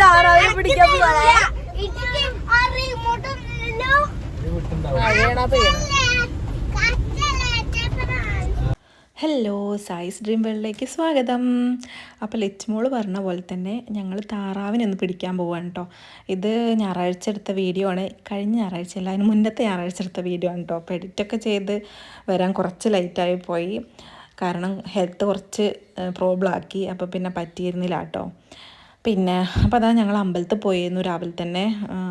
താറാവിനെ പിടിക്കാൻ പോവാ. ഹലോ, സായിസ് ഡ്രീം വേൾഡിലേക്ക് സ്വാഗതം. അപ്പോൾ ലച്ചുമോള് പറഞ്ഞ പോലെ തന്നെ ഞങ്ങൾ താറാവിനൊന്ന് പിടിക്കാൻ പോവാണ് കേട്ടോ. ഇത് ഞായറാഴ്ച എടുത്ത വീഡിയോ ആണ്. കഴിഞ്ഞ ഞായറാഴ്ച അല്ല, അതിന് മുന്നത്തെ ഞായറാഴ്ച എടുത്ത വീഡിയോ ആണ് കേട്ടോ. അപ്പോൾ എഡിറ്റൊക്കെ ചെയ്ത് വരാൻ കുറച്ച് ലേറ്റായി പോയി. കാരണം ഹെൽത്ത് കുറച്ച് പ്രോബ്ലം ആക്കി. അപ്പോൾ പിന്നെ പറ്റിയിരുന്നില്ല കേട്ടോ. പിന്നെ അപ്പോൾ അതാ ഞങ്ങൾ അമ്പലത്തിൽ പോയിരുന്നു രാവിലെ തന്നെ.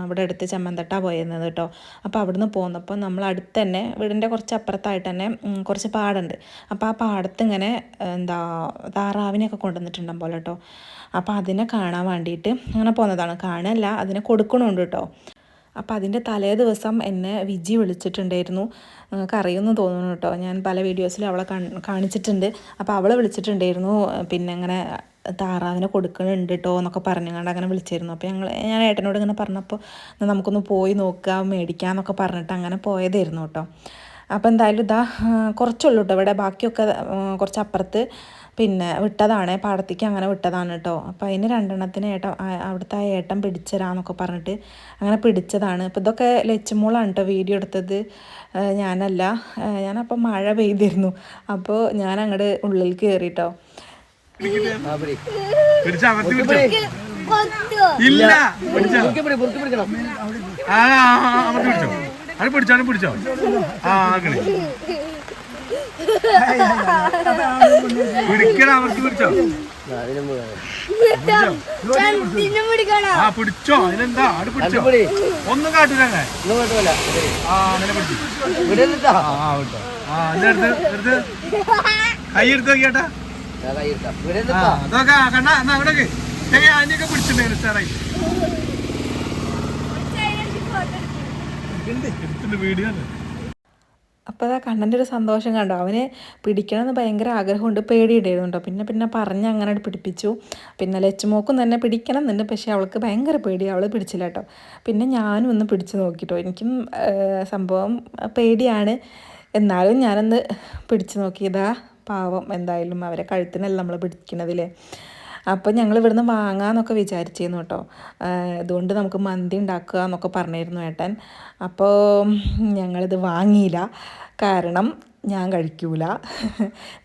അവിടെ അടുത്ത് ചെമ്മന്തട്ട പോയിരുന്നത് കേട്ടോ. അപ്പോൾ അവിടുന്ന് പോന്നപ്പോൾ നമ്മൾ അടുത്ത് തന്നെ വീടിൻ്റെ കുറച്ച് അപ്പുറത്തായിട്ട് തന്നെ കുറച്ച് പാടുണ്ട്. അപ്പോൾ ആ പാടത്ത് ഇങ്ങനെ താറാവിനെയൊക്കെ കൊണ്ടുവന്നിട്ടുണ്ടാകും പോലെ കേട്ടോ. അപ്പോൾ അതിനെ കാണാൻ വേണ്ടിയിട്ട് അങ്ങനെ പോകുന്നതാണ്. കാണാനല്ല, അതിനെ കൊടുക്കണമുണ്ട് കേട്ടോ. അപ്പോൾ അതിൻ്റെ തലേ ദിവസം എന്നെ വിജി വിളിച്ചിട്ടുണ്ടായിരുന്നു. അറിയുമെന്ന് തോന്നുന്നു കേട്ടോ. ഞാൻ പല വീഡിയോസിലും അവളെ കാണിച്ചിട്ടുണ്ട്. അപ്പോൾ അവളെ വിളിച്ചിട്ടുണ്ടായിരുന്നു. പിന്നെ അങ്ങനെ താറാവിനെ കൊടുക്കുന്നുണ്ട് കേട്ടോ എന്നൊക്കെ പറഞ്ഞുകൊണ്ട് അങ്ങനെ വിളിച്ചിരുന്നു. അപ്പോൾ ഞാൻ ഏട്ടനോട് ഇങ്ങനെ പറഞ്ഞപ്പോൾ നമുക്കൊന്ന് പോയി നോക്കാം, മേടിക്കാമെന്നൊക്കെ പറഞ്ഞിട്ട് അങ്ങനെ പോയതായിരുന്നു കേട്ടോ. അപ്പോൾ എന്തായാലും ഇതാ കുറച്ചുള്ളൂ കേട്ടോ. ഇവിടെ ബാക്കിയൊക്കെ കുറച്ച് അപ്പുറത്ത് പിന്നെ വിട്ടതാണ്, പാടത്തേക്ക് അങ്ങനെ വിട്ടതാണ് കേട്ടോ. അപ്പോൾ അതിന് രണ്ടെണ്ണത്തിന് അവിടുത്തെ ഏട്ടൻ പിടിച്ചരാന്നൊക്കെ പറഞ്ഞിട്ട് അങ്ങനെ പിടിച്ചതാണ്. അപ്പോൾ ഇതൊക്കെ ലച്ചുമോളാണ് കേട്ടോ വീഡിയോ എടുത്തത്, ഞാനല്ല. ഞാനപ്പോൾ മഴ പെയ്തിരുന്നു. അപ്പോൾ ഞാൻ അങ്ങോട്ട് ഉള്ളിൽ കയറിട്ടോ. പിടിച്ചോ ആ പിടിക്കണം, അവർക്ക് പിടിച്ചോ. ആ പിടിച്ചോ, അതിനെന്താ അവിടെ പിടിച്ചോ, ഒന്നും കാട്ടില്ല. അങ്ങനെ പിടിച്ചു. ആ എടുത്ത് കൈ എടുത്ത് നോക്കിയാട്ടാ. അതൊക്കെ കണ്ണ എന്നാ അവിടെയൊക്കെ അതിനൊക്കെ പിടിച്ചിട്ടുണ്ടായിരുന്നു സാറായി. വീഡിയോ അപ്പോൾ അതാ കണ്ണൻ്റെ ഒരു സന്തോഷം കണ്ടോ. അവന് പിടിക്കണമെന്ന് ഭയങ്കര ആഗ്രഹമുണ്ട്, പേടിയുണ്ടായിരുന്നു കേട്ടോ. പിന്നെ പറഞ്ഞ് അങ്ങനെ പിടിപ്പിച്ചു. പിന്നെ ലച്ചുമോക്കും തന്നെ പിടിക്കണം എന്നുണ്ട്, പക്ഷേ അവൾക്ക് ഭയങ്കര പേടി, അവൾ പിടിച്ചില്ല കേട്ടോ. പിന്നെ ഞാനും ഒന്ന് പിടിച്ച് നോക്കിട്ടോ. എനിക്കും സംഭവം പേടിയാണ്, എന്നാലും ഞാനൊന്ന് പിടിച്ച് നോക്കിയതാ. പാവം, എന്തായാലും അവരെ കഴുത്തിനല്ല നമ്മൾ പിടിക്കണതില്ലേ. അപ്പോൾ ഞങ്ങൾ ഇവിടുന്ന് വാങ്ങാമെന്നൊക്കെ വിചാരിച്ചിരുന്നു കേട്ടോ. അതുകൊണ്ട് നമുക്ക് മന്തി ഉണ്ടാക്കുക എന്നൊക്കെ പറഞ്ഞിരുന്നു ഏട്ടൻ. അപ്പോൾ ഞങ്ങളിത് വാങ്ങിയില്ല, കാരണം ഞാൻ കഴിക്കൂല.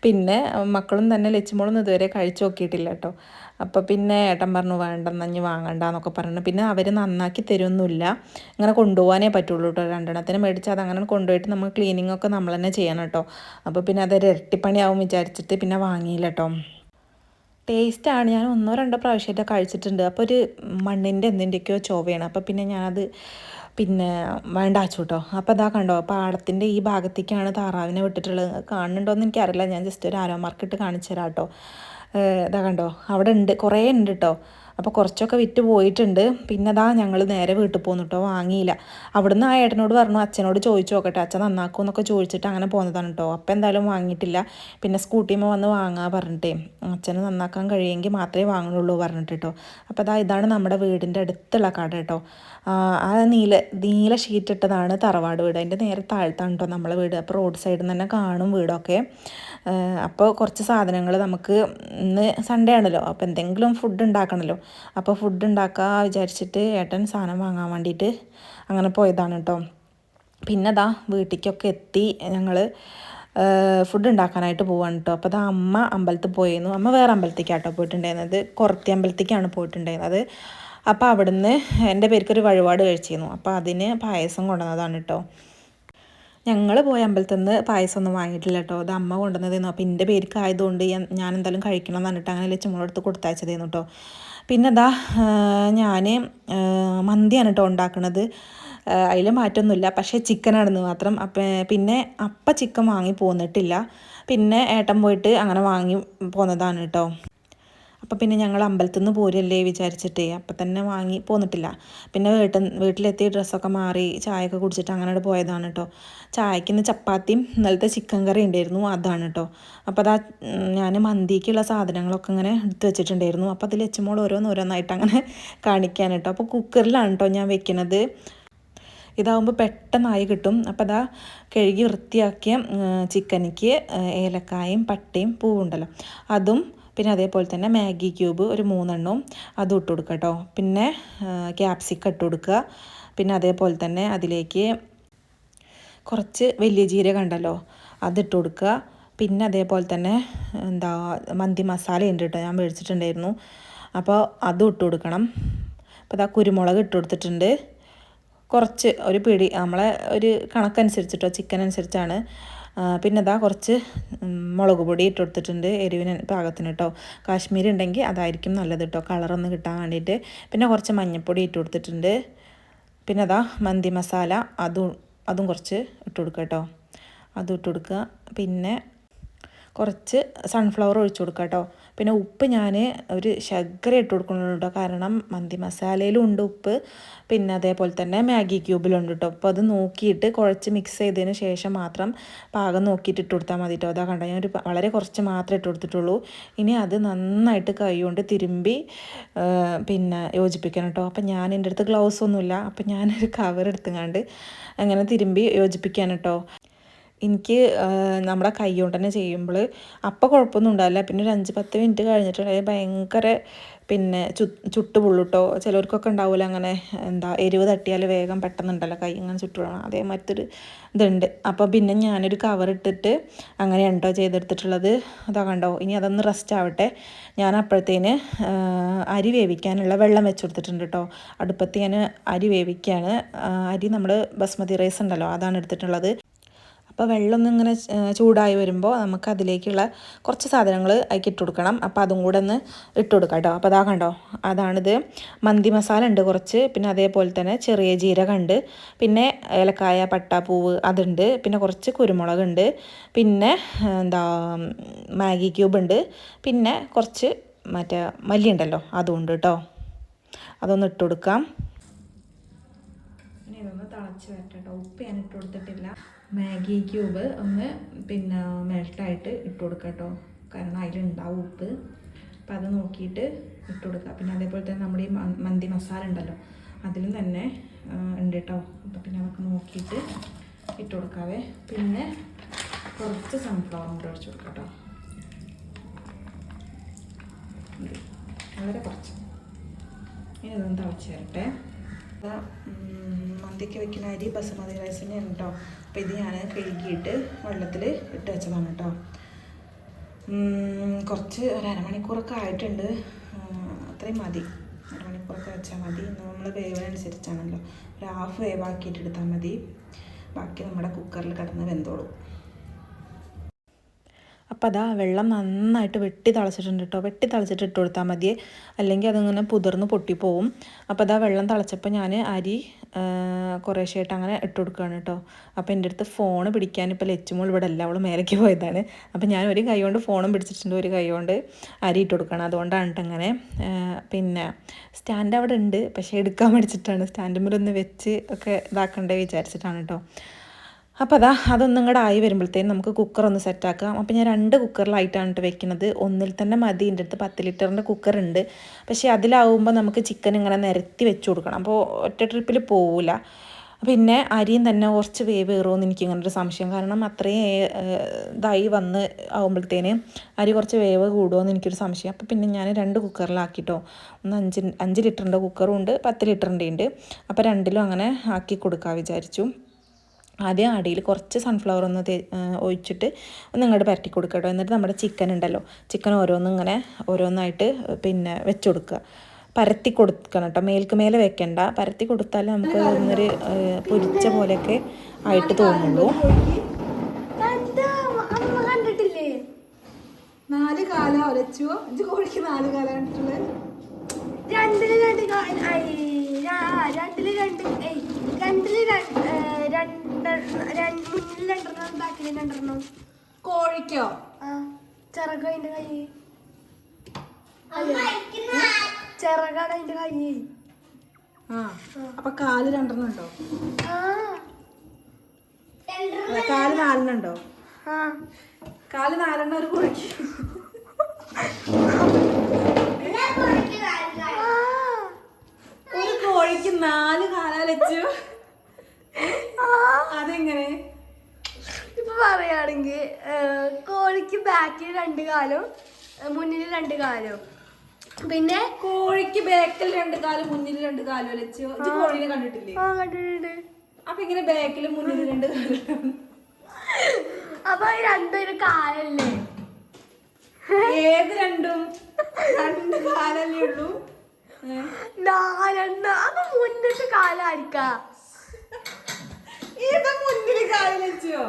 പിന്നെ മക്കളും തന്നെ ലച്ചുമോളൊന്നും ഇതുവരെ കഴിച്ചു നോക്കിയിട്ടില്ല കേട്ടോ. അപ്പോൾ പിന്നെ ഏട്ടൻ പറഞ്ഞു വേണ്ടെന്നഞ്ഞ് വാങ്ങണ്ടെന്നൊക്കെ പറഞ്ഞു. പിന്നെ അവർ നന്നാക്കി തരുമൊന്നുമില്ല, ഇങ്ങനെ കൊണ്ടുപോകാനേ പറ്റുള്ളൂ കേട്ടോ. രണ്ടെണ്ണത്തിന് മേടിച്ച് അതങ്ങനെ കൊണ്ടുപോയിട്ട് നമ്മൾ ക്ലീനിങ് ഒക്കെ നമ്മൾ തന്നെ ചെയ്യണം കേട്ടോ. അപ്പോൾ പിന്നെ അതൊരു ഇരട്ടിപ്പണിയാവും വിചാരിച്ചിട്ട് പിന്നെ വാങ്ങിയില്ല കേട്ടോ. ടേസ്റ്റാണ്, ഞാൻ 1-2 പ്രാവശ്യമായിട്ട് കഴിച്ചിട്ടുണ്ട്. അപ്പോൾ ഒരു മണ്ണിൻ്റെ എന്തിൻ്റെയൊക്കെയോ ചൊവയാണ്. അപ്പോൾ പിന്നെ ഞാനത് പിന്നെ വേണ്ടാച്ചു കേട്ടോ. അപ്പോൾ അതാ കണ്ടോ, പാടത്തിൻ്റെ ഈ ഭാഗത്തേക്കാണ് താറാവിനെ വിട്ടിട്ടുള്ളത്. കാണുന്നുണ്ടോയെന്ന് എനിക്കറിയില്ല, ഞാൻ ജസ്റ്റ് ഒരു ആരോ മാർക്കിട്ട് കാണിച്ചു തരാം കേട്ടോ. ഇതാ കണ്ടോ, അവിടെ ഉണ്ട്, കുറേ ഉണ്ട് കേട്ടോ. അപ്പോൾ കുറച്ചൊക്കെ വിറ്റ് പോയിട്ടുണ്ട്. പിന്നെ അതാ ഞങ്ങൾ നേരെ വീട്ടിൽ പോന്നു കേട്ടോ, വാങ്ങിയില്ല. അവിടുന്ന് ആ ഏട്ടനോട് പറഞ്ഞു അച്ഛനോട് ചോദിച്ചു നോക്കട്ടെ, അച്ഛൻ നന്നാക്കുമെന്നൊക്കെ ചോദിച്ചിട്ട് അങ്ങനെ പോകുന്നതാണ് കേട്ടോ. അപ്പോൾ എന്തായാലും വാങ്ങിയിട്ടില്ല. പിന്നെ സ്കൂട്ടിയിൽ വന്ന് വാങ്ങാൻ പറഞ്ഞിട്ടേ, അച്ഛന് നന്നാക്കാൻ കഴിയുമെങ്കിൽ മാത്രമേ വാങ്ങുള്ളൂ പറഞ്ഞിട്ട് കേട്ടോ. അപ്പോൾ ഇതാണ് നമ്മുടെ വീടിൻ്റെ അടുത്തുള്ള കട കേട്ടോ. ആ നീല ഷീറ്റ് ഇട്ടതാണ് തറവാട് വീട്. അതിൻ്റെ നേരെ താഴ്ത്താണ് കേട്ടോ നമ്മളെ വീട്. അപ്പോൾ റോഡ് സൈഡിൽ നിന്ന് തന്നെ കാണും വീടൊക്കെ. അപ്പോൾ കുറച്ച് സാധനങ്ങൾ നമുക്ക് ഇന്ന് സൺഡേ ആണല്ലോ, അപ്പോൾ എന്തെങ്കിലും ഫുഡ് ഉണ്ടാക്കണമല്ലോ. അപ്പോൾ ഫുഡ് ഉണ്ടാക്കാൻ വിചാരിച്ചിട്ട് ഏട്ടൻ സാധനം വാങ്ങാൻ വേണ്ടിയിട്ട് അങ്ങനെ പോയതാണ് കേട്ടോ. പിന്നെ അതാ വീട്ടിലേക്കൊക്കെ എത്തി ഞങ്ങൾ ഫുഡ് ഉണ്ടാക്കാനായിട്ട് പോവാണ് കേട്ടോ. അപ്പോൾ അതാ അമ്മ അമ്പലത്തിൽ പോയിരുന്നു. അമ്മ വേറെ അമ്പലത്തേക്കാട്ടോ പോയിട്ടുണ്ടായിരുന്നത്, കുറത്തി അമ്പലത്തേക്കാണ് പോയിട്ടുണ്ടായിരുന്നത്. അപ്പോൾ അവിടുന്ന് എൻ്റെ പേർക്കൊരു വഴിപാട് കഴിച്ചിരുന്നു. അപ്പോൾ അതിന് പായസം കൊണ്ടുവന്നതാണ് കേട്ടോ. ഞങ്ങൾ പോയ അമ്പലത്തിൽ നിന്ന് പായസം ഒന്നും വാങ്ങിയിട്ടില്ല കേട്ടോ. അത് അമ്മ കൊണ്ടുവന്നതായിരുന്നു. അപ്പോൾ എൻ്റെ പേർക്ക് ആയതുകൊണ്ട് ഞാൻ എന്തായാലും കഴിക്കണം എന്ന് പറഞ്ഞിട്ട് അങ്ങനെ ചുമടെടുത്ത് കൊടുത്തയച്ചതായിരുന്നു കേട്ടോ. പിന്നെ അതാ ഞാൻ മന്തിയാണ് കേട്ടോ ഉണ്ടാക്കുന്നത്. അതിൽ മാറ്റമൊന്നുമില്ല, പക്ഷേ ചിക്കനാണെന്ന് മാത്രം. പിന്നെ ചിക്കൻ വാങ്ങി പോന്നിട്ടില്ല. പിന്നെ ഏട്ടൻ പോയിട്ട് അങ്ങനെ വാങ്ങി പോന്നതാണ് കേട്ടോ. അപ്പോൾ പിന്നെ ഞങ്ങൾ അമ്പലത്തിൽ നിന്ന് പോരല്ലേ വിചാരിച്ചിട്ടേ അപ്പം തന്നെ വാങ്ങി പോന്നിട്ടില്ല. പിന്നെ വീട്ടിലെത്തി ഡ്രസ്സൊക്കെ മാറി ചായയൊക്കെ കുടിച്ചിട്ട് അങ്ങനെ പോയതാണ് കേട്ടോ. ചായക്ക് ഇന്ന് ചപ്പാത്തിയും ഇന്നലത്തെ ചിക്കൻ കറി ഉണ്ടായിരുന്നു, അതാണ് കേട്ടോ. അപ്പോൾ അതാ ഞാൻ മന്തിക്കുള്ള സാധനങ്ങളൊക്കെ ഇങ്ങനെ എടുത്ത് വെച്ചിട്ടുണ്ടായിരുന്നു. അപ്പോൾ അതിൽ ലച്ചുമോൾ ഓരോന്നായിട്ട് അങ്ങനെ കാണിക്കാൻ കേട്ടോ. അപ്പോൾ കുക്കറിലാണ് കേട്ടോ ഞാൻ വെക്കുന്നത്. ഇതാവുമ്പോൾ പെട്ടെന്നായി കിട്ടും. അപ്പോൾ അതാ കഴുകി വൃത്തിയാക്കിയ ചിക്കനിക്ക് ഏലക്കായും പട്ടയും പൂവുണ്ടല്ലോ അതും പിന്നെ അതേപോലെ തന്നെ മാഗി ക്യൂബ് ഒരു 3 എണ്ണവും അതും ഇട്ട് കൊടുക്കുക കേട്ടോ. പിന്നെ ക്യാപ്സിക്കം ഇട്ട് കൊടുക്കുക. പിന്നെ അതേപോലെ തന്നെ അതിലേക്ക് കുറച്ച് വലിയ ജീരകം ഉണ്ടല്ലോ അതിട്ട് കൊടുക്കുക. പിന്നെ അതേപോലെ തന്നെ മന്തി മസാല ഉണ്ട് കേട്ടോ, ഞാൻ മേടിച്ചിട്ടുണ്ടായിരുന്നു. അപ്പോൾ അതും ഇട്ട് കൊടുക്കണം. അപ്പോൾ ഇതാ കുരുമുളക് ഇട്ട് കൊടുത്തിട്ടുണ്ട്. കുറച്ച് ഒരു പിടി നമ്മളെ ഒരു കണക്കനുസരിച്ചിട്ടോ, ചിക്കൻ അനുസരിച്ചാണ്. പിന്നെ ഇതാ കുറച്ച് മുളക് പൊടി ഇട്ട് കൊടുത്തിട്ടുണ്ട്, എരിവിന് പാകത്തിന് കേട്ടോ. കാശ്മീരി ഉണ്ടെങ്കിൽ അതായിരിക്കും നല്ലത് കേട്ടോ, കളറൊന്ന് കിട്ടാൻ വേണ്ടിയിട്ട്. പിന്നെ കുറച്ച് മഞ്ഞൾപ്പൊടി ഇട്ട് കൊടുത്തിട്ടുണ്ട്. പിന്നെ അതാ മന്തി മസാല അതും കുറച്ച് ഇട്ട് കൊടുക്കുക കേട്ടോ, അതും ഇട്ട് കൊടുക്കുക. പിന്നെ കുറച്ച് സൺഫ്ലവർ ഒഴിച്ച് കൊടുക്കുക കേട്ടോ. പിന്നെ ഉപ്പ് ഞാൻ ഒരു ശർക്കര ഇട്ട് കൊടുക്കുന്നുണ്ട് കേട്ടോ, കാരണം മന്തി മസാലയിലും ഉണ്ട് ഉപ്പ്, പിന്നെ അതേപോലെ തന്നെ മാഗി ക്യൂബിലുണ്ട് കേട്ടോ. അപ്പോൾ അത് നോക്കിയിട്ട് കുഴച്ച് മിക്സ് ചെയ്തതിന് ശേഷം മാത്രം പാകം നോക്കിയിട്ട് ഇട്ട് കൊടുത്താൽ മതി കേട്ടോ. അതാ കണ്ടോ, ഞാൻ വളരെ കുറച്ച് മാത്രമേ ഇട്ട് കൊടുത്തിട്ടുള്ളൂ. ഇനി അത് നന്നായിട്ട് കൈ കൊണ്ട് തിരുമ്പി പിന്നെ യോജിപ്പിക്കണം കേട്ടോ. അപ്പം ഞാൻ എൻ്റെ അടുത്ത് ഗ്ലൗസ് ഒന്നുമില്ല, അപ്പം ഞാനൊരു കവർ എടുത്തുകൊണ്ട് അങ്ങനെ തിരുമ്പി യൊജിപ്പിക്കാൻ കേട്ടോ. എനിക്ക് നമ്മുടെ കൈ കൊണ്ട് തന്നെ ചെയ്യുമ്പോൾ അപ്പം കുഴപ്പമൊന്നും ഉണ്ടാവില്ല. പിന്നെ ഒരു 5-10 മിനിറ്റ് കഴിഞ്ഞിട്ടുണ്ടെങ്കിൽ ഭയങ്കര പിന്നെ ചുട്ട് പൊള്ളുട്ടോ. ചിലർക്കൊക്കെ ഉണ്ടാവില്ല അങ്ങനെ, എരിവ് തട്ടിയാൽ വേഗം പെട്ടെന്നുണ്ടല്ലോ കൈ ഇങ്ങനെ ചുട്ടുപൊള്ളണം, അതേമാതിരി ഇതുണ്ട്. അപ്പോൾ പിന്നെ ഞാനൊരു കവർ ഇട്ടിട്ട് അങ്ങനെയാണ് കേട്ടോ ചെയ്തെടുത്തിട്ടുള്ളത്. അതാ കണ്ടോ. ഇനി അതൊന്ന് റെസ്റ്റ് ആവട്ടെ. ഞാൻ അപ്പോഴത്തേന് അരി വേവിക്കാനുള്ള വെള്ളം വെച്ച് കൊടുത്തിട്ടുണ്ട് കേട്ടോ. അടുപ്പത്ത് ഞാൻ അരി വേവിക്കുകയാണ്. അരി നമ്മൾ ബസ്മതി റൈസ് ഉണ്ടല്ലോ അതാണ് എടുത്തിട്ടുള്ളത്. അപ്പോൾ വെള്ളം ഒന്ന് ഇങ്ങനെ ചൂടായി വരുമ്പോൾ നമുക്ക് അതിലേക്കുള്ള കുറച്ച് സാധനങ്ങൾ അതിലേക്ക് ഇട്ട് കൊടുക്കണം. അപ്പോൾ അതും കൂടെ ഒന്ന് ഇട്ട് കൊടുക്കാം കേട്ടോ. അപ്പോൾ അതാ കണ്ടോ, അതാണിത്. മന്തി മസാല ഉണ്ട് കുറച്ച്, പിന്നെ അതേപോലെ തന്നെ ചെറിയ ജീരകം ഉണ്ട്, പിന്നെ ഏലക്കായ പട്ട പൂവ് അതുണ്ട്, പിന്നെ കുറച്ച് കുരുമുളക് ഉണ്ട്, പിന്നെ മാഗി ക്യൂബ് ഉണ്ട്, പിന്നെ കുറച്ച് മറ്റേ മല്ലി ഉണ്ടല്ലോ അതും ഉണ്ട് കേട്ടോ. അതൊന്ന് ഇട്ട് കൊടുക്കാം. ഇനി ഇതൊന്ന് തിളച്ച് വരട്ടെ കേട്ടോ. ഉപ്പ് ഞാൻ ഇട്ട് കൊടുത്തിട്ടില്ല. മാഗി ക്യൂബ് ഒന്ന് പിന്നെ മെൽട്ടായിട്ട് ഇട്ട് കൊടുക്കുക കേട്ടോ, കാരണം അതിലുണ്ടാവും ഉപ്പ്. അപ്പോൾ അത് നോക്കിയിട്ട് ഇട്ട് കൊടുക്കുക. പിന്നെ അതേപോലെ തന്നെ നമ്മുടെ ഈ മന്തി മസാല ഉണ്ടല്ലോ അതിലും തന്നെ ഉണ്ട് കേട്ടോ. അപ്പോൾ പിന്നെ അതൊക്കെ നോക്കിയിട്ട് ഇട്ട് കൊടുക്കാവേ. പിന്നെ കുറച്ച് സൺഫ്ലവർ കൂടെ ഒഴിച്ച് കൊടുക്കാം കേട്ടോ, വളരെ കുറച്ച്. ഇനി ഇതൊന്ന് തിളച്ച് വരട്ടെ. മന്തിക്ക് വെക്കുന്ന അരി ബസുമതി റൈസ് തന്നെയാണ് കേട്ടോ. അപ്പോൾ ഇത് ഞാൻ കഴുകിയിട്ട് വെള്ളത്തിൽ ഇട്ട് വെച്ചതാണ് കേട്ടോ. കുറച്ച് ഒരു അരമണിക്കൂറൊക്കെ ആയിട്ടുണ്ട്, അത്രയും മതി. അരമണിക്കൂറൊക്കെ വെച്ചാൽ മതി. നമ്മൾ വേവിനനുസരിച്ചാണല്ലോ, ഒരു ഹാഫ് വേവാക്കിയിട്ട് എടുത്താൽ മതി. ബാക്കി നമ്മുടെ കുക്കറിൽ കിടന്ന് വെന്തോളും. അപ്പോൾ അതാ വെള്ളം നന്നായിട്ട് വെട്ടി തിളച്ചിട്ടുണ്ട് കേട്ടോ. വെട്ടി തിളച്ചിട്ട് ഇട്ട് കൊടുത്താൽ മതി, അല്ലെങ്കിൽ അതിങ്ങനെ പുതിർന്ന് പൊട്ടിപ്പോവും. അപ്പോൾ അതാ വെള്ളം തിളച്ചപ്പോൾ ഞാൻ അരി കുറേശ്ശായിട്ട് അങ്ങനെ ഇട്ട് കൊടുക്കുകയാണ് കേട്ടോ. അപ്പോൾ എൻ്റെ അടുത്ത് ഫോൺ പിടിക്കാൻ ഇപ്പോൾ ലച്ചുമോൾ ഇവിടെ അല്ല, അവൾ മേലേക്ക് പോയതാണ്. അപ്പോൾ ഞാൻ ഒരു കൈ കൊണ്ട് ഫോണും പിടിച്ചിട്ടുണ്ട്, ഒരു കൈ കൊണ്ട് അരി ഇട്ട് കൊടുക്കണം. അതുകൊണ്ടാണ് കേട്ടോ അങ്ങനെ. പിന്നെ സ്റ്റാൻഡ് അവിടെ ഉണ്ട്, പക്ഷേ എടുക്കാൻ മടിച്ചിട്ടാണ്. സ്റ്റാൻഡിന്മേലൊന്ന് വെച്ച് ഒക്കെ ഇതാക്കണ്ടേ വിചാരിച്ചിട്ടാണ് കേട്ടോ. അപ്പോൾ അതൊന്നും കൂടെ ആയി വരുമ്പോഴത്തേനും നമുക്ക് കുക്കറൊന്ന് സെറ്റാക്കാം. അപ്പോൾ ഞാൻ 2 കുക്കറിലായിട്ടാണ് കേട്ടോ വെക്കുന്നത്. ഒന്നിൽ തന്നെ മതി. എൻ്റെ അടുത്ത് 10 ലിറ്ററിൻ്റെ കുക്കറുണ്ട്, പക്ഷേ അതിലാവുമ്പോൾ നമുക്ക് ചിക്കൻ ഇങ്ങനെ നിരത്തി വെച്ച് കൊടുക്കണം, അപ്പോൾ ഒറ്റ ട്രിപ്പിൽ പോവില്ല. പിന്നെ അരിയും തന്നെ കുറച്ച് വേവ് കയറുമെന്ന് എനിക്കിങ്ങനൊരു സംശയം, കാരണം അത്രയും ഇതായി വന്ന് ആകുമ്പോഴത്തേന് അരി കുറച്ച് വേവ് കൂടുമോയെന്ന് എനിക്കൊരു സംശയം. അപ്പോൾ പിന്നെ ഞാൻ 2 കുക്കറിലാക്കിട്ടോ. ഒന്ന് 5 ലിറ്ററിൻ്റെ കുക്കറും ഉണ്ട്, 10 ലിറ്ററിൻ്റെ ഉണ്ട്. അപ്പോൾ 2ലും അങ്ങനെ ആക്കി കൊടുക്കാൻ വിചാരിച്ചു. ആദ്യം അടിയിൽ കുറച്ച് സൺഫ്ലവർ ഒന്ന് ഒഴിച്ചിട്ട് ഒന്ന് ഇങ്ങോട്ട് പരട്ടി കൊടുക്കുക കേട്ടോ. എന്നിട്ട് നമ്മുടെ ചിക്കൻ ഉണ്ടല്ലോ, ചിക്കൻ ഓരോന്നായിട്ട് പിന്നെ വെച്ച് കൊടുക്കുക. പരത്തി കൊടുക്കണം കേട്ടോ, മേൽക്ക് മേലെ വെക്കണ്ട. പരത്തി കൊടുത്താൽ നമുക്ക് ഒന്നൊരു പൊരിച്ച പോലെയൊക്കെ ആയിട്ട് തോന്നുള്ളൂ. 4 കാല ഒരച്ചു. 5 കോഴിക്ക് 4 കാല കണ്ടിട്ടുള്ളത്. 2 കോഴിക്കോ ചിറക് അതിന്റെ കൈ, ചിറകാണ് അതിന്റെ കൈ. അപ്പൊ കാല് 2 ഉണ്ടോ? കാല് 4 ഉണ്ടോ? കാല് 4 ഒരു കോഴിക്ക്. ഒരു കോഴിക്ക് 4 കാല വെച്ചു. അതെങ്ങനെ? ഇപ്പൊ പറയാണെങ്കിൽ കോഴിക്ക് ബാക്കിൽ 2 കാലും മുന്നിൽ 2 കാലും. പിന്നെ കോഴിക്ക് ബാക്കിൽ 2 കാലും മുന്നിൽ 2 കാലും ലച്ചു. കോഴിനെ കണ്ടിട്ടില്ലേ? കണ്ടിട്ടുണ്ട്. അപ്പൊ ഇങ്ങനെ ബാക്കിലും മുന്നിൽ 2 കാലും. അപ്പൊ രണ്ടൊരു കാലല്ലേ? ഏത് രണ്ടും? 2 കാലല്ലേ ഉള്ളൂ. 4 അപ്പൊ മുന്നിട്ട് കാലായിരിക്കാ. ഏതാ മുന്നില് കാല് ലച്ചോ?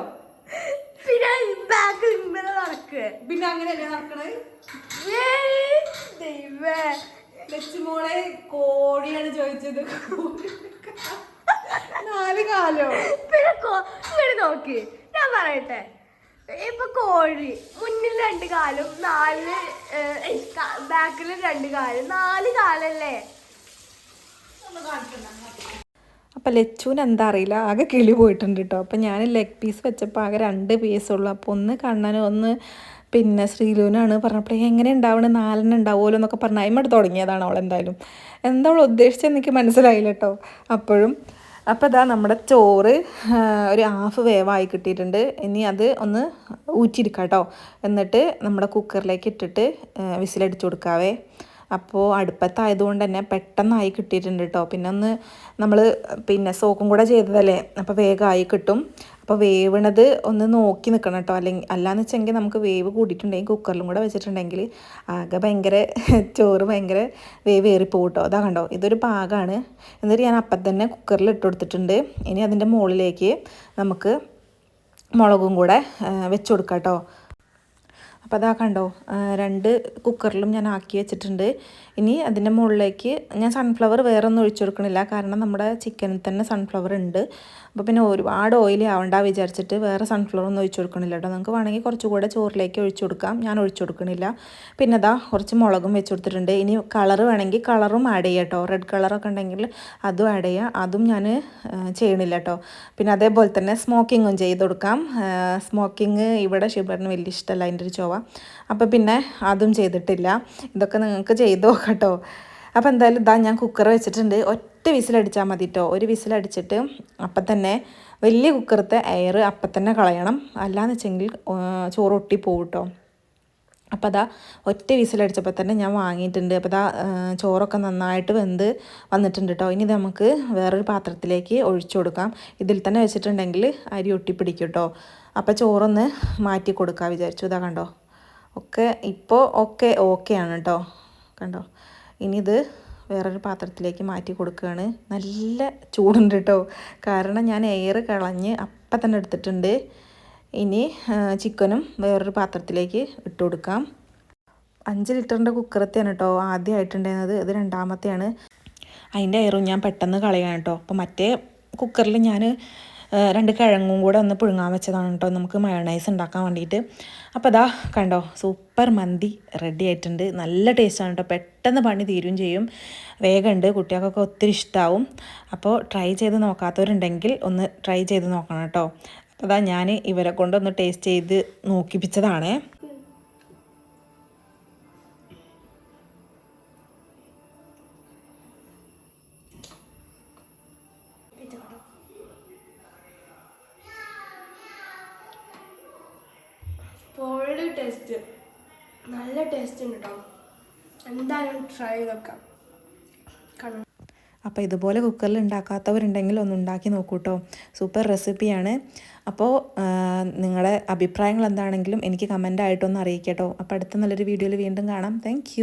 പിന്നെ ബാക്കിൽ ഇങ്ങനെ നടക്ക്. പിന്നെ അങ്ങനെയല്ലേ നടക്കണത്? ലച്ചുമോളെ കോഴിയാണ് ചോദിച്ചത്. 4 കാലോ? പിന്നെ ഇങ്ങനെ നോക്കി ഞാൻ പറയട്ടെ. ഇപ്പൊ കോഴി മുന്നിൽ 2 കാലും ബാക്കിൽ 2 കാലും 4 കാലല്ലേ? അപ്പം ലച്ചുവിന് എന്താ അറിയില്ല, ആകെ കിളി പോയിട്ടുണ്ട് കേട്ടോ. അപ്പം ഞാൻ ലെഗ് പീസ് വെച്ചപ്പോൾ ആകെ 2 പീസുള്ളൂ. അപ്പോൾ ഒന്ന് കണ്ണനും ഒന്ന് പിന്നെ ശ്രീലുവിനാണ്. പറഞ്ഞപ്പോൾ എങ്ങനെ ഉണ്ടാവണം 4 ഉണ്ടാവുമല്ലോ എന്നൊക്കെ പറഞ്ഞ് അതിമട്ട് തുടങ്ങിയതാണ് അവൾ. എന്താ അവൾ ഉദ്ദേശിച്ചതെന്ന് എനിക്ക് മനസ്സിലായില്ല കേട്ടോ അപ്പോഴും. അപ്പോൾ ഇതാ നമ്മുടെ ചോറ് ഒരു 1/2 വേവായി കിട്ടിയിട്ടുണ്ട്. ഇനി അത് ഒന്ന് ഊറ്റിയെടുക്കാം കേട്ടോ. എന്നിട്ട് നമ്മുടെ കുക്കറിലേക്ക് ഇട്ടിട്ട് വിസിലടിച്ചു കൊടുക്കാവേ. അപ്പോൾ അടുപ്പത്തായതുകൊണ്ട് തന്നെ പെട്ടെന്നായി കിട്ടിയിട്ടുണ്ട് കേട്ടോ. പിന്നെ നമ്മൾ സോക്കും കൂടെ ചെയ്തതല്ലേ, അപ്പോൾ വേഗമായി കിട്ടും. അപ്പോൾ വേവണത് ഒന്ന് നോക്കി നിൽക്കണം കേട്ടോ. അല്ലാന്ന് വെച്ചെങ്കിൽ നമുക്ക് വേവ് കൂടിയിട്ടുണ്ടെങ്കിൽ കുക്കറിലും കൂടെ വെച്ചിട്ടുണ്ടെങ്കിൽ ആകെ ഭയങ്കര ചോറ് ഭയങ്കര വേവ് ഏറിപ്പോകും കേട്ടോ. അതാ കണ്ടോ, ഇതൊരു പാകമാണ്. എന്നിട്ട് ഞാൻ അപ്പം തന്നെ കുക്കറിൽ ഇട്ട് കൊടുത്തിട്ടുണ്ട്. ഇനി അതിൻ്റെ മുകളിലേക്ക് നമുക്ക് മുളകും കൂടെ വെച്ച് കൊടുക്കാം കേട്ടോ. അപ്പോൾ അതാ കണ്ടോ, 2 കുക്കറിലും ഞാൻ ആക്കി വെച്ചിട്ടുണ്ട്. ഇനി അതിൻ്റെ മുകളിലേക്ക് ഞാൻ സൺഫ്ലവർ വേറെ ഒന്നും ഒഴിച്ചു കൊടുക്കണില്ല, കാരണം നമ്മുടെ ചിക്കനിൽ തന്നെ സൺഫ്ലവർ ഉണ്ട്. അപ്പോൾ പിന്നെ ഒരുപാട് ഓയിലി ആവണ്ട വിചാരിച്ചിട്ട് വേറെ സൺഫ്ലവർ ഒന്നും ഒഴിച്ചു കൊടുക്കണില്ല കേട്ടോ. നിങ്ങൾക്ക് വേണമെങ്കിൽ കുറച്ചുകൂടെ ചോറിലേക്ക് ഒഴിച്ചു കൊടുക്കാം, ഞാൻ ഒഴിച്ചു കൊടുക്കണില്ല. പിന്നെ അതാ കുറച്ച് മുളകും വെച്ച് കൊടുത്തിട്ടുണ്ട്. ഇനി കളർ വേണമെങ്കിൽ കളറും ആഡ് ചെയ്യാം കേട്ടോ. റെഡ് കളറൊക്കെ ഉണ്ടെങ്കിൽ അതും ആഡ് ചെയ്യാം, അതും ഞാൻ ചെയ്യണില്ല കേട്ടോ. പിന്നെ അതേപോലെ തന്നെ സ്മോക്കിങ്ങും ചെയ്ത് കൊടുക്കാം. സ്മോക്കിങ് ഇവിടെ ഷിബറിന് വലിയ ഇഷ്ടമല്ല അതിൻ്റെ ഒരു ചൊവ്വ, അപ്പോൾ പിന്നെ അതും ചെയ്തിട്ടില്ല. ഇതൊക്കെ നിങ്ങൾക്ക് ചെയ്ത് നോക്കാം കേട്ടോ. അപ്പോൾ എന്തായാലും ഇതാ ഞാൻ കുക്കർ വെച്ചിട്ടുണ്ട്. ഒറ്റ വിസിലടിച്ചാൽ മതി കേട്ടോ. ഒരു വിസിലടിച്ചിട്ട് അപ്പം തന്നെ വലിയ കുക്കറത്തെ എയർ അപ്പം തന്നെ കളയണം, അല്ലാന്ന് വെച്ചെങ്കിൽ ചോറ് ഒട്ടി പോകും കേട്ടോ. അപ്പോൾ അതാ ഒറ്റ വിസിലടിച്ചപ്പോൾ തന്നെ ഞാൻ വാങ്ങിയിട്ടുണ്ട്. അപ്പോൾ അതാ ചോറൊക്കെ നന്നായിട്ട് വെന്ത് വന്നിട്ടുണ്ട് കേട്ടോ. ഇനി നമുക്ക് വേറൊരു പാത്രത്തിലേക്ക് ഒഴിച്ചു കൊടുക്കാം. ഇതിൽ തന്നെ വെച്ചിട്ടുണ്ടെങ്കിൽ അരി ഒട്ടിപ്പിടിക്കും കേട്ടോ. അപ്പോൾ ചോറൊന്ന് മാറ്റി കൊടുക്കാൻ വിചാരിച്ചു. ഇതാ കണ്ടോ, ഒക്കെ ഇപ്പോൾ ഓക്കെയാണ് കേട്ടോ. കണ്ടോ, ഇനി ഇത് വേറൊരു പാത്രത്തിലേക്ക് മാറ്റി കൊടുക്കുകയാണ്. നല്ല ചൂടുണ്ട് കേട്ടോ, കാരണം ഞാൻ എയർ കളഞ്ഞ് അപ്പം തന്നെ എടുത്തിട്ടുണ്ട്. ഇനി ചിക്കനും വേറൊരു പാത്രത്തിലേക്ക് ഇട്ട് കൊടുക്കാം. 5 ലിറ്ററിൻ്റെ കുക്കറത്തെയാണ് കേട്ടോ ആദ്യമായിട്ടുണ്ടായിരുന്നത്, ഇത് 2ാമത്തെയാണ്. അതിൻ്റെ എയറും ഞാൻ പെട്ടെന്ന് കളയാണ് കേട്ടോ. അപ്പോൾ മറ്റേ കുക്കറിൽ ഞാൻ 2 കിഴങ്ങും കൂടെ ഒന്ന് പുഴുങ്ങാൻ വെച്ചതാണ് കേട്ടോ, നമുക്ക് മയോണൈസ് ഉണ്ടാക്കാൻ വേണ്ടിയിട്ട്. അപ്പോൾ അതാ കണ്ടോ, സൂപ്പർ മന്തി റെഡി ആയിട്ടുണ്ട്. നല്ല ടേസ്റ്റാണ് കേട്ടോ, പെട്ടെന്ന് പണി തീരും ചെയ്യും, വേഗമുണ്ട്, കുട്ടികൾക്കൊക്കെ ഒത്തിരി ഇഷ്ടമാവും. അപ്പോൾ ട്രൈ ചെയ്ത് നോക്കാത്തവരുണ്ടെങ്കിൽ ഒന്ന് ട്രൈ ചെയ്ത് നോക്കണം കേട്ടോ. അപ്പോൾ അതാ ഞാൻ ഇവരെ കൊണ്ടൊന്ന് ടേസ്റ്റ് ചെയ്ത് നോക്കിപ്പിച്ചതാണേ. പൊളി ടേസ്റ്റ്, നല്ല ടേസ്റ്റ് ഉണ്ട് കേട്ടോ. എന്തായാലും ട്രൈ ചെയ്ത് നോക്കാം. അപ്പോൾ ഇതുപോലെ കുക്കറിൽ ഉണ്ടാക്കാത്തവരുണ്ടെങ്കിൽ ഒന്ന് ഉണ്ടാക്കി നോക്കൂ കേട്ടോ, സൂപ്പർ റെസിപ്പിയാണ്. അപ്പോൾ നിങ്ങളുടെ അഭിപ്രായങ്ങൾ എന്താണെങ്കിലും എനിക്ക് കമൻ്റായിട്ടൊന്ന് അറിയിക്കാം കേട്ടോ. അപ്പോൾ അടുത്ത നല്ലൊരു വീഡിയോയിൽ വീണ്ടും കാണാം. താങ്ക്